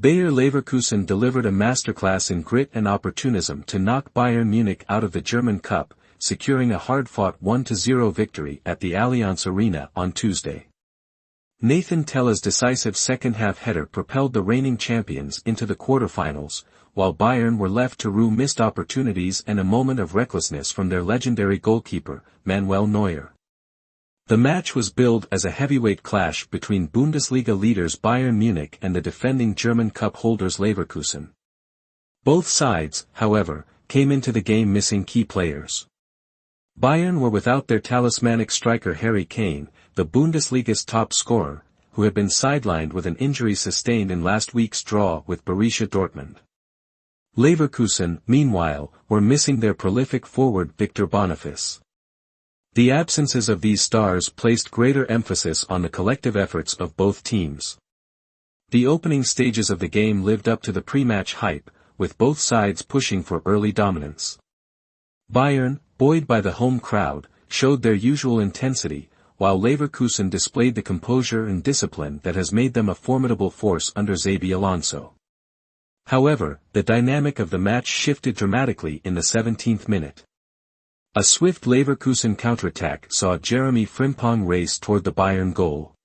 Bayer Leverkusen delivered a masterclass in grit and opportunism to knock Bayern Munich out of the German Cup, securing a hard-fought 1-0 victory at the Allianz Arena on Tuesday. Nathan Tella's decisive second-half header propelled the reigning champions into the quarterfinals, while Bayern were left to rue missed opportunities and a moment of recklessness from their legendary goalkeeper, Manuel Neuer. The match was billed as a heavyweight clash between Bundesliga leaders Bayern Munich and the defending German Cup holders Leverkusen. Both sides, however, came into the game missing key players. Bayern were without their talismanic striker Harry Kane, the Bundesliga's top scorer, who had been sidelined with an injury sustained in last week's draw with Borussia Dortmund. Leverkusen, meanwhile, were missing their prolific forward Victor Boniface. The absences of these stars placed greater emphasis on the collective efforts of both teams. The opening stages of the game lived up to the pre-match hype, with both sides pushing for early dominance. Bayern, buoyed by the home crowd, showed their usual intensity, while Leverkusen displayed the composure and discipline that has made them a formidable force under Xabi Alonso. However, the dynamic of the match shifted dramatically in the 17th minute. A swift Leverkusen counterattack saw Jeremy Frimpong race toward the Bayern goal.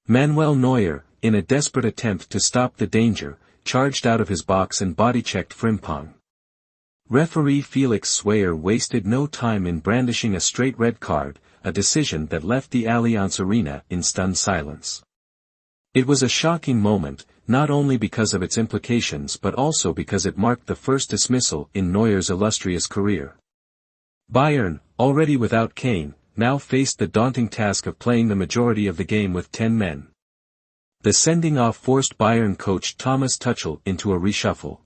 Manuel Neuer, in a desperate attempt to stop the danger, charged out of his box and body-checked Frimpong. Referee Felix Swayer wasted no time in brandishing a straight red card, a decision that left the Allianz Arena in stunned silence. It was a shocking moment, not only because of its implications but also because it marked the first dismissal in Neuer's illustrious career. Bayern, already without Kane, now faced the daunting task of playing the majority of the game with 10 men. The sending-off forced Bayern coach Thomas Tuchel into a reshuffle.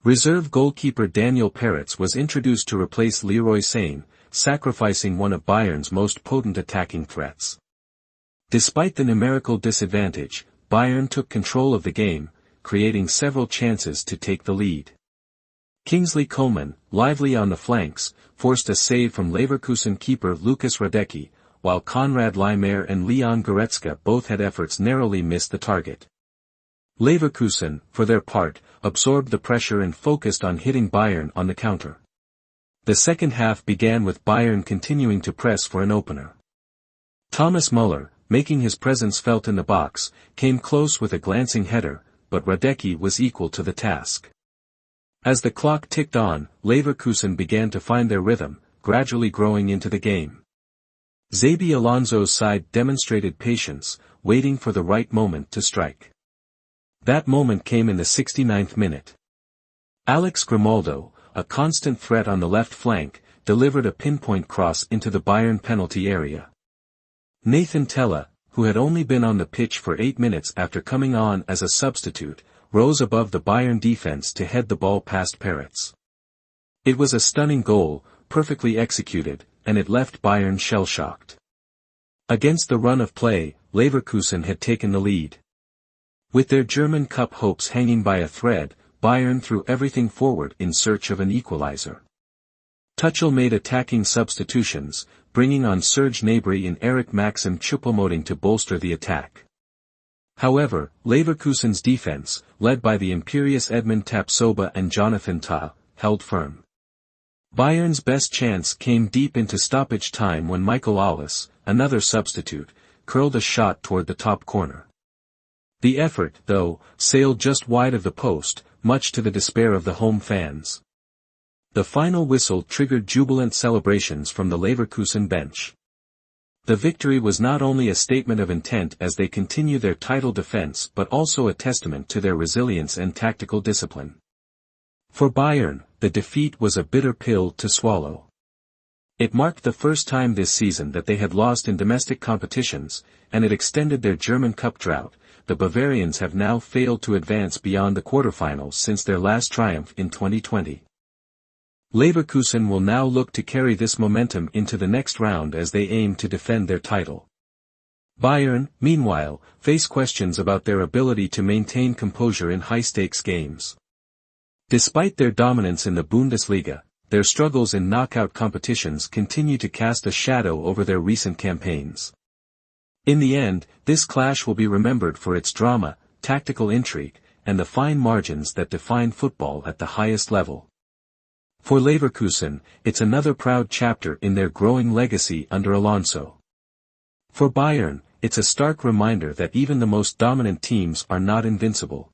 Reserve goalkeeper Daniel Peretz was introduced to replace Leroy Sane, sacrificing one of Bayern's most potent attacking threats. Despite the numerical disadvantage, Bayern took control of the game, creating several chances to take the lead. Kingsley Coman, lively on the flanks, forced a save from Leverkusen keeper Lukas Radecki, while Konrad Laimer and Leon Goretzka both had efforts narrowly missed the target. Leverkusen, for their part, absorbed the pressure and focused on hitting Bayern on the counter. The second half began with Bayern continuing to press for an opener. Thomas Müller, making his presence felt in the box, came close with a glancing header, but Radecki was equal to the task. As the clock ticked on, Leverkusen began to find their rhythm, gradually growing into the game. Xabi Alonso's side demonstrated patience, waiting for the right moment to strike. That moment came in the 69th minute. Alex Grimaldo, a constant threat on the left flank, delivered a pinpoint cross into the Bayern penalty area. Nathan Tella, who had only been on the pitch for 8 minutes after coming on as a substitute, rose above the Bayern defense to head the ball past Peretz. It was a stunning goal, perfectly executed, and it left Bayern shell-shocked. Against the run of play, Leverkusen had taken the lead. With their German Cup hopes hanging by a thread, Bayern threw everything forward in search of an equalizer. Tuchel made attacking substitutions, bringing on Serge Gnabry and Eric Maxim Choupo-Moting to bolster the attack. However, Leverkusen's defense, led by the imperious Edmund Tapsoba and Jonathan Tah, held firm. Bayern's best chance came deep into stoppage time when Michael Ollis, another substitute, curled a shot toward the top corner. The effort, though, sailed just wide of the post, much to the despair of the home fans. The final whistle triggered jubilant celebrations from the Leverkusen bench. The victory was not only a statement of intent as they continue their title defense but also a testament to their resilience and tactical discipline. For Bayern, the defeat was a bitter pill to swallow. It marked the first time this season that they had lost in domestic competitions, and it extended their German Cup drought. The Bavarians have now failed to advance beyond the quarterfinals since their last triumph in 2020. Leverkusen will now look to carry this momentum into the next round as they aim to defend their title. Bayern, meanwhile, face questions about their ability to maintain composure in high-stakes games. Despite their dominance in the Bundesliga, their struggles in knockout competitions continue to cast a shadow over their recent campaigns. In the end, this clash will be remembered for its drama, tactical intrigue, and the fine margins that define football at the highest level. For Leverkusen, it's another proud chapter in their growing legacy under Alonso. For Bayern, it's a stark reminder that even the most dominant teams are not invincible.